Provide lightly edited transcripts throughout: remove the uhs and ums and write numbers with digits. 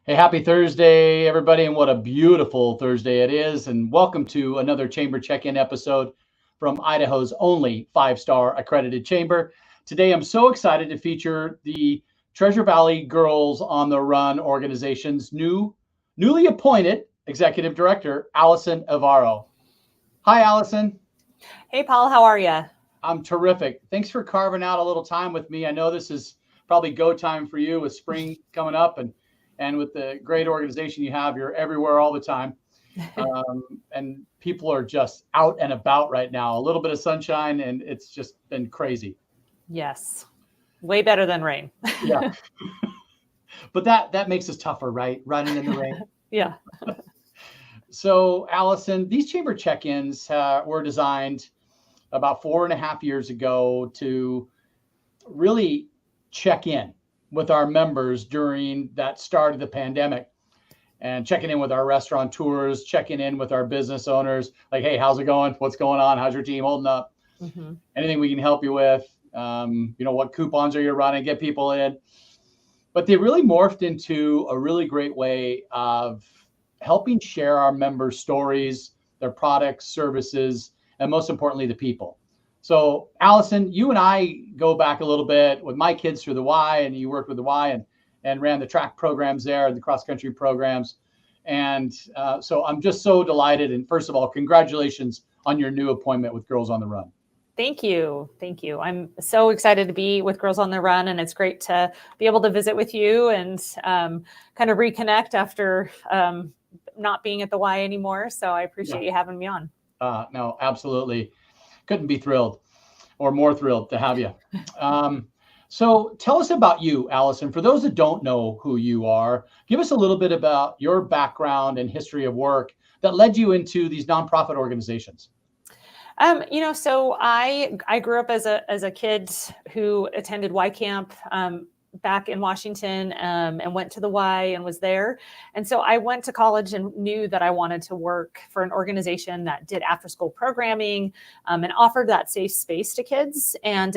Hey, happy Thursday, everybody, and what a beautiful Thursday it is. And welcome to another Chamber Check-In episode from Idaho's only five-star accredited chamber. Today, I'm so excited to feature the Treasure Valley Girls on the Run organization's newly appointed executive director, Allison Evaro. Hi, Allison. Hey, Paul, how are you? I'm terrific. Thanks for carving out a little time with me. I know this is probably go time for you with spring coming up and with the great organization you have, you're everywhere all the time. And people are just out and about right now. A little bit of sunshine, and it's just been crazy. Yes, way better than rain. Yeah. But that makes us tougher, right? Running in the rain. Yeah. So, Allison, these chamber check-ins were designed about 4.5 years ago to really check in with our members during that start of the pandemic, and checking in with our restaurateurs, checking in with our business owners, like, hey, how's it going? What's going on? How's your team holding up? Mm-hmm. Anything we can help you with? What coupons are you running? Get people in. But they really morphed into a really great way of helping share our members' stories, their products, services, and most importantly, the people. So, Allison, you and I go back a little bit with my kids through the Y, and you worked with the Y and ran the track programs there and the cross-country programs. And so I'm just so delighted. And first of all, congratulations on your new appointment with Girls on the Run. Thank you. Thank you. I'm so excited to be with Girls on the Run, and it's great to be able to visit with you and kind of reconnect after not being at the Y anymore. So I appreciate you having me on. No, absolutely. Couldn't be thrilled or more thrilled to have you. So tell us about you, Allison. For those that don't know who you are, give us a little bit about your background and history of work that led you into these nonprofit organizations. So I grew up as a kid who attended Y Camp back in Washington and went to the Y and was there. And so I went to college and knew that I wanted to work for an organization that did after school programming and offered that safe space to kids. And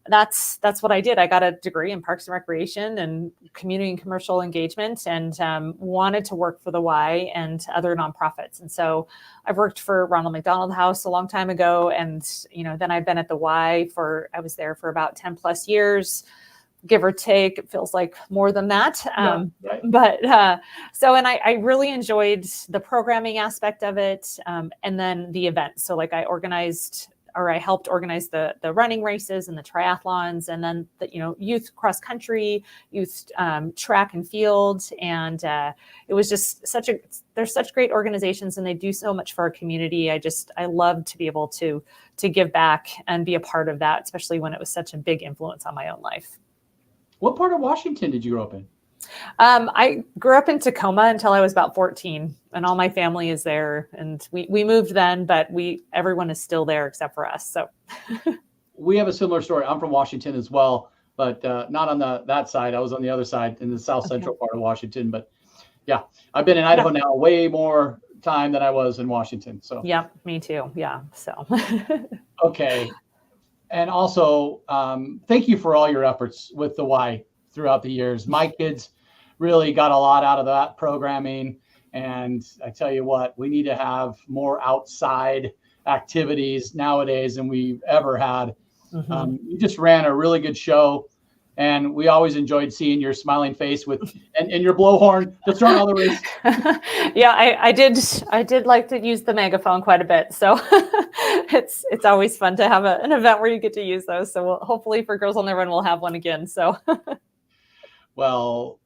that's what I did. I got a degree in Parks and Recreation and community and commercial engagement, and wanted to work for the Y and other nonprofits. And so I've worked for Ronald McDonald House a long time ago. And, then I've been at the Y I was there for about 10 plus years. Give or take, it feels like more than that. Right. But I really enjoyed the programming aspect of it, and then the events. So like I helped organize the running races and the triathlons, and then the youth cross country, youth track and field, and it was just they're such great organizations, and they do so much for our community. I love to be able to give back and be a part of that, especially when it was such a big influence on my own life. What part of Washington did you grow up in? I grew up in Tacoma until I was about 14, and all my family is there. And we moved then, but everyone is still there except for us. So we have a similar story. I'm from Washington as well, but not on that side. I was on the other side in the south central part of Washington. But yeah, I've been in Idaho now way more time than I was in Washington. So yeah, me too. Yeah. So okay. And also, thank you for all your efforts with the Y throughout the years. My kids really got a lot out of that programming. And I tell you what, we need to have more outside activities nowadays than we've ever had. Mm-hmm. You just ran a really good show. And we always enjoyed seeing your smiling face and your blowhorn that's thrown all the race. Yeah, I did like to use the megaphone quite a bit. So it's always fun to have an event where you get to use those. So hopefully for Girls on the Run, we'll have one again. So well,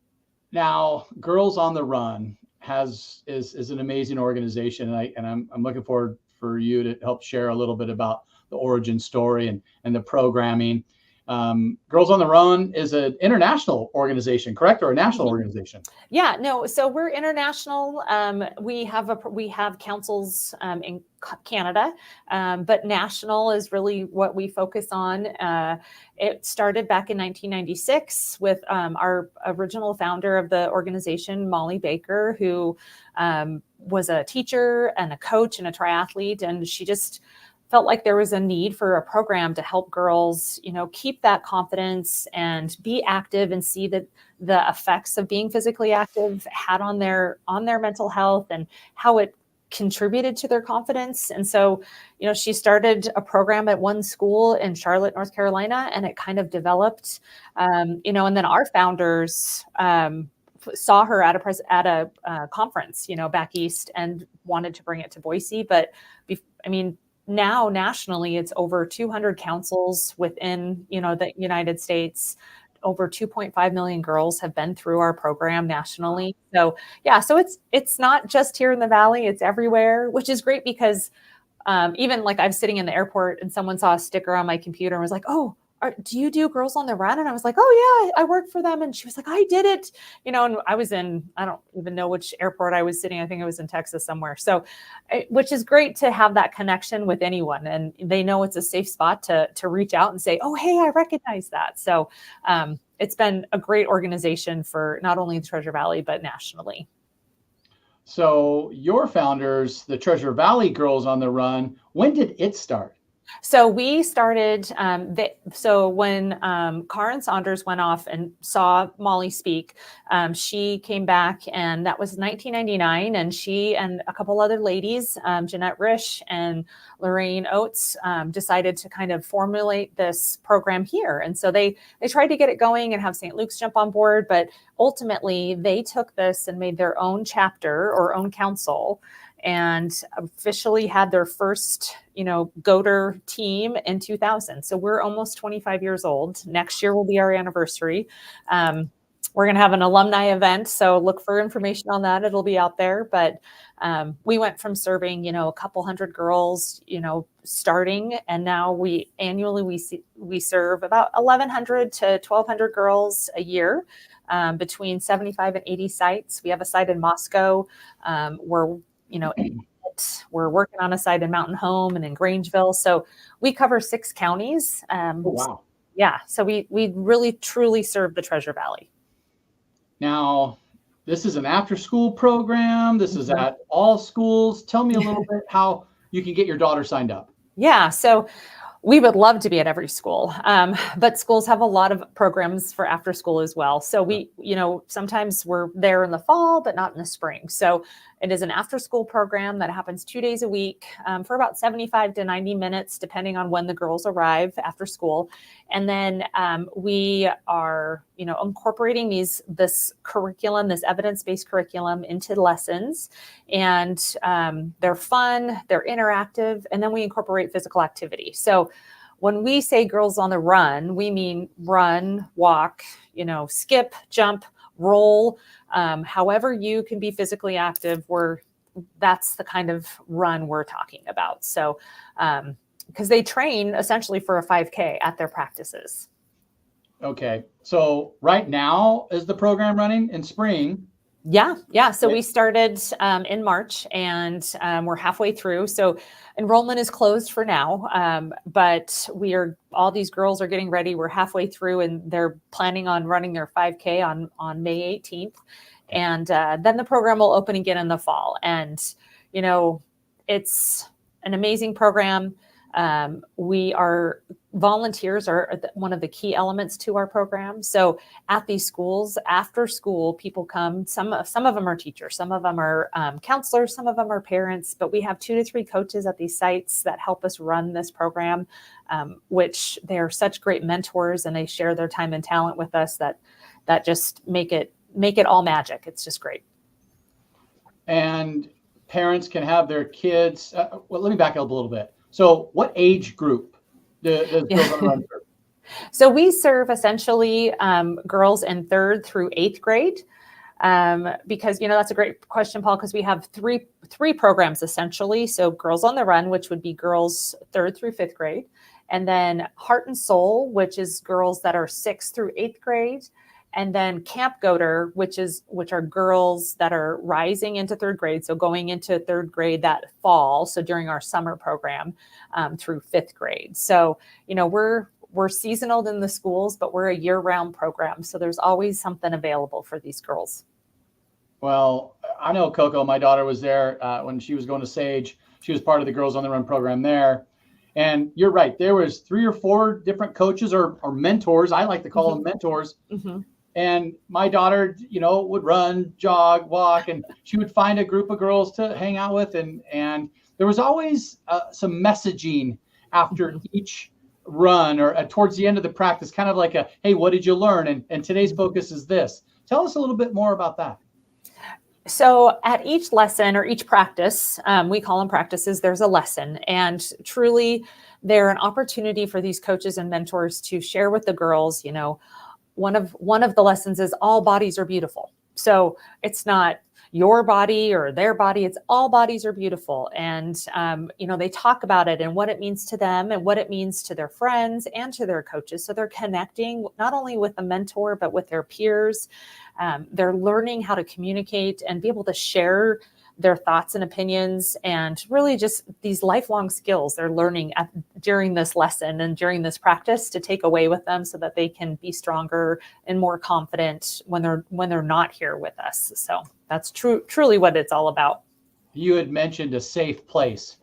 now Girls on the Run is an amazing organization, and I'm looking forward for you to help share a little bit about the origin story and the programming. Girls on the Run is an international organization, correct? Or a national organization? Yeah, no. So we're international. We have councils in Canada, but national is really what we focus on. It started back in 1996 with our original founder of the organization, Molly Baker, who was a teacher and a coach and a triathlete, and she just felt like there was a need for a program to help girls, keep that confidence and be active and see that the effects of being physically active had on their mental health and how it contributed to their confidence. And so, she started a program at one school in Charlotte, North Carolina, and it kind of developed, and then our founders saw her at a conference, back east, and wanted to bring it to Boise. But now nationally, it's over 200 councils within, the United States. Over 2.5 million girls have been through our program nationally. So yeah, so it's not just here in the Valley, it's everywhere, which is great because even like I was sitting in the airport and someone saw a sticker on my computer and was like, "Oh, do you do Girls on the Run?" And I was like, "Oh yeah, I work for them." And she was like, "I did it," and I was I don't even know which airport I was sitting. I think it was in Texas somewhere. So, which is great to have that connection with anyone, and they know it's a safe spot to reach out and say, "Oh, hey, I recognize that." So, it's been a great organization for not only the Treasure Valley but nationally. So your founders, the Treasure Valley Girls on the Run, when did it start? So we started, so when Karen Saunders went off and saw Molly speak, she came back, and that was 1999. And she and a couple other ladies, Jeanette Risch and Lorraine Oates, decided to kind of formulate this program here. And so they tried to get it going and have St. Luke's jump on board, but ultimately they took this and made their own chapter or own council, and officially had their first, Goater team in 2000. So we're almost 25 years old. Next year will be our anniversary. We're going to have an alumni event, so look for information on that. It'll be out there. But we went from serving, a couple hundred girls, starting, and now we serve about 1,100 to 1,200 girls a year, between 75 and 80 sites. We have a site in Moscow. We're working on a site in Mountain Home and in Grangeville. So we cover 6 counties. Oh, wow. Yeah. So we really, truly serve the Treasure Valley. Now, this is an after-school program. This is at all schools. Tell me a little bit how you can get your daughter signed up. Yeah. So we would love to be at every school, but schools have a lot of programs for after school as well. So we, sometimes we're there in the fall, but not in the spring. So it is an after school program that happens 2 days a week, for about 75 to 90 minutes, depending on when the girls arrive after school. And then we are, incorporating this curriculum, this evidence-based curriculum, into lessons. And they're fun, they're interactive, and then we incorporate physical activity. So when we say Girls on the Run, we mean run, walk, skip, jump, roll, however you can be physically active. That's the kind of run we're talking about. So, because they train essentially for a 5K at their practices. Okay. So right now is the program running in spring? Yeah. So we started in March, and we're halfway through. So enrollment is closed for now, but all these girls are getting ready. We're halfway through, and they're planning on running their 5K on May 18th. And then the program will open again in the fall. And, it's an amazing program. Volunteers are one of the key elements to our program. So at these schools, after school, people come. Some of them are teachers, some of them are counselors, some of them are parents, but we have 2 to 3 coaches at these sites that help us run this program, which they're such great mentors, and they share their time and talent with us that just make it all magic. It's just great. And parents can have their kids. Well, let me back up a little bit. So what age group does Girls on the Run serve? So we serve essentially girls in 3rd through 8th grade, because, that's a great question, Paul, because we have three programs essentially. So Girls on the Run, which would be girls 3rd through 5th grade, and then Heart and Soul, which is girls that are 6th through 8th grade, and then Camp Goater, which are girls that are rising into 3rd grade, so going into 3rd grade that fall, so during our summer program, through 5th grade. So, we're seasonal in the schools, but we're a year-round program, so there's always something available for these girls. Well, I know Coco, my daughter, was there when she was going to Sage. She was part of the Girls on the Run program there. And you're right. There was 3 or 4 different coaches or mentors. I like to call them mentors. And my daughter, would run, jog, walk, and she would find a group of girls to hang out with. And there was always some messaging after each run or towards the end of the practice, kind of like hey, what did you learn? And today's focus is this. Tell us a little bit more about that. So at each lesson or each practice, we call them practices, there's a lesson. And truly, they're an opportunity for these coaches and mentors to share with the girls, one of the lessons is all bodies are beautiful. So it's not your body or their body, it's all bodies are beautiful. And, they talk about it and what it means to them and what it means to their friends and to their coaches. So they're connecting not only with the mentor, but with their peers. They're learning how to communicate and be able to share their thoughts and opinions, and really just these lifelong skills they're learning during this lesson and during this practice to take away with them so that they can be stronger and more confident when they're not here with us. So that's truly what it's all about. You had mentioned a safe place,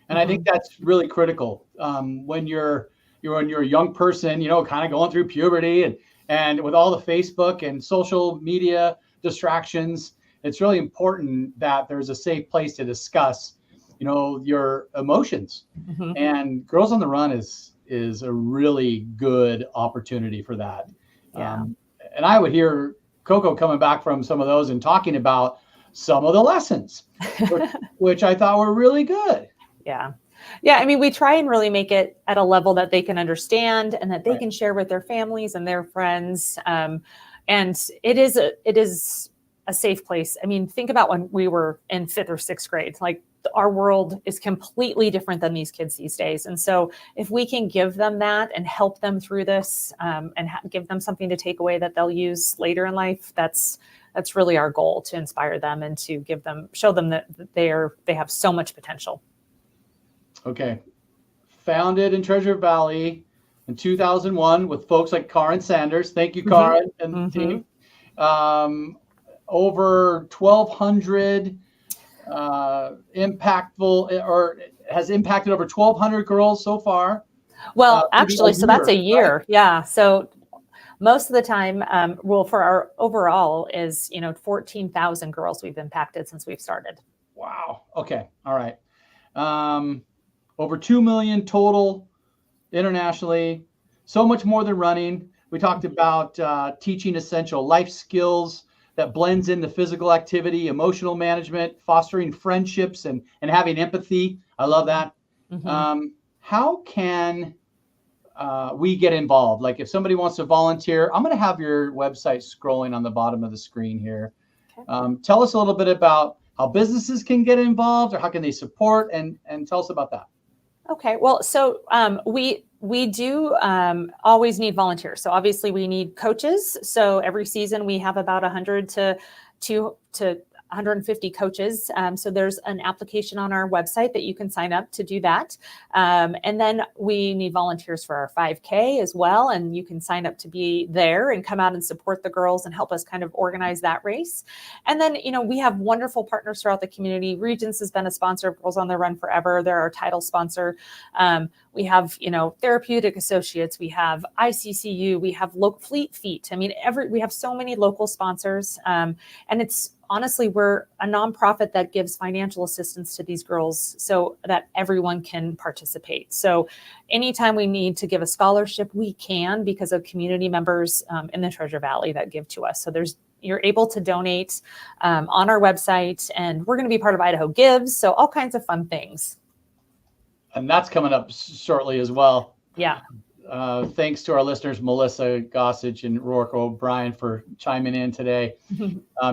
and I think that's really critical when you're a young person, kind of going through puberty and with all the Facebook and social media distractions. It's really important that there's a safe place to discuss, your emotions. And Girls on the Run is a really good opportunity for that. Yeah. And I would hear Coco coming back from some of those and talking about some of the lessons, which I thought were really good. Yeah. Yeah. I mean, we try and really make it at a level that they can understand and that they can share with their families and their friends. And it is a safe place. I mean, think about when we were in 5th or 6th grade, like our world is completely different than these kids these days. And so if we can give them that and help them through this and give them something to take away that they'll use later in life, that's really our goal, to inspire them and to show them that they have so much potential. Okay. Founded in Treasure Valley in 2001 with folks like Karen Sanders. Thank you, Karen and the team. Over 1,200 impactful, or has impacted over 1,200 girls so far. Well, actually, so that's a year. Right? Yeah. So most of the time, for our overall is, 14,000 girls we've impacted since we've started. Wow. Okay. All right. Over 2 million total internationally. So much more than running. We talked about teaching essential life skills that blends into physical activity, emotional management, fostering friendships, and having empathy. I love that. How can we get involved? Like if somebody wants to volunteer, I'm going to have your website scrolling on the bottom of the screen here. Okay. Tell us a little bit about how businesses can get involved, or how can they support, and tell us about that. Okay. Well, so we do always need volunteers. So obviously we need coaches. So every season we have about 100 to 150 coaches. So there's an application on our website that you can sign up to do that. And then we need volunteers for our 5K as well. And you can sign up to be there and come out and support the girls and help us kind of organize that race. And then, we have wonderful partners throughout the community. Regents has been a sponsor of Girls on the Run forever. They're our title sponsor. We have, Therapeutic Associates. We have ICCU. We have Fleet Feet. I mean, we have so many local sponsors. And honestly, we're a nonprofit that gives financial assistance to these girls so that everyone can participate. So anytime we need to give a scholarship, we can, because of community members in the Treasure Valley that give to us. So you're able to donate on our website, and we're going to be part of Idaho Gives. So all kinds of fun things. And that's coming up shortly as well. Yeah. Thanks to our listeners, Melissa Gossage and Rourke O'Brien, for chiming in today.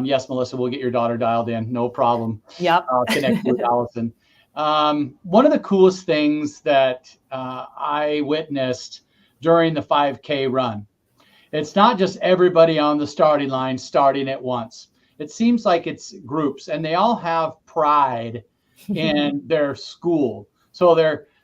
Yes, Melissa, we'll get your daughter dialed in. No problem. Yep. Connect with Allison. One of the coolest things that I witnessed during the 5K run, it's not just everybody on the starting line starting at once. It seems like it's groups, and they all have pride in their school. So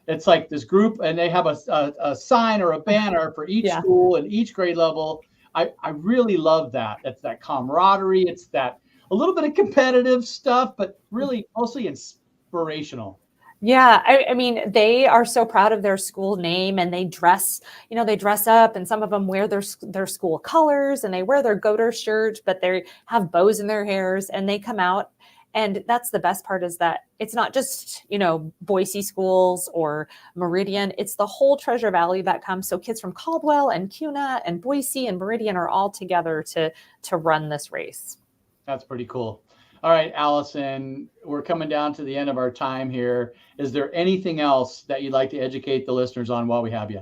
it's like this group, and they have a sign or a banner for each school and each grade level. I really love that. It's that camaraderie. It's that a little bit of competitive stuff, but really mostly inspirational. Yeah, I mean, they are so proud of their school name, and they dress, they dress up, and some of them wear their school colors, and they wear their Goater shirt, but they have bows in their hairs, and they come out. And that's the best part, is that it's not just, Boise schools or Meridian. It's the whole Treasure Valley that comes. So kids from Caldwell and Cuna and Boise and Meridian are all together to run this race. That's pretty cool. All right, Allison, we're coming down to the end of our time here. Is there anything else that you'd like to educate the listeners on while we have you?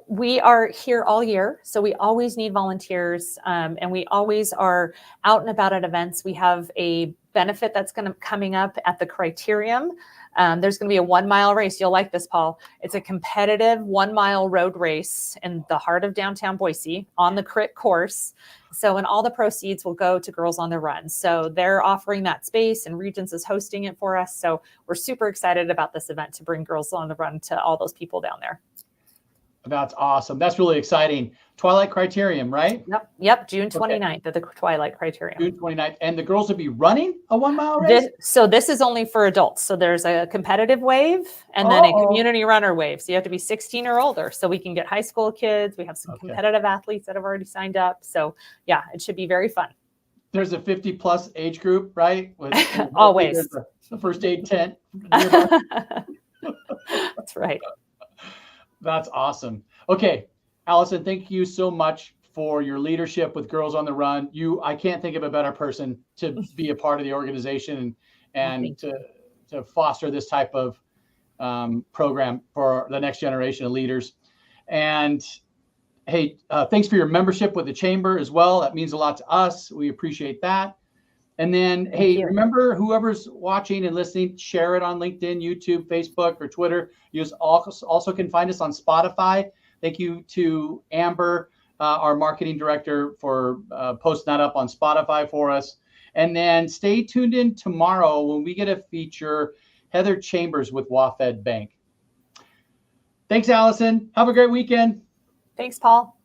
We are here all year, so we always need volunteers, and we always are out and about at events. We have a benefit that's coming up at the Criterium. There's going to be a 1 mile race. You'll like this, Paul. It's a competitive 1 mile road race in the heart of downtown Boise on the Crit course. So, and all the proceeds will go to Girls on the Run. So they're offering that space, and Regents is hosting it for us. So we're super excited about this event to bring Girls on the Run to all those people down there. That's awesome. That's really exciting. Twilight Criterium, right? Yep. June 29th at the Twilight Criterium. June 29th. And the girls will be running a 1 mile race? This is only for adults. So there's a competitive wave and then a community runner wave. So you have to be 16 or older. So we can get high school kids. We have some competitive athletes that have already signed up. So yeah, it should be very fun. There's a 50 plus age group, right? Always. The first aid tent. That's right. That's awesome. Okay, Allison, thank you so much for your leadership with Girls on the Run. I can't think of a better person to be a part of the organization and to foster this type of program for the next generation of leaders. And hey, thanks for your membership with the Chamber as well. That means a lot to us. We appreciate that. And then, remember, whoever's watching and listening, share it on LinkedIn, YouTube, Facebook, or Twitter. You also can find us on Spotify. Thank you to Amber, our marketing director, for posting that up on Spotify for us. And then stay tuned in tomorrow when we get to feature Heather Chambers with WaFd Bank. Thanks, Allison. Have a great weekend. Thanks, Paul.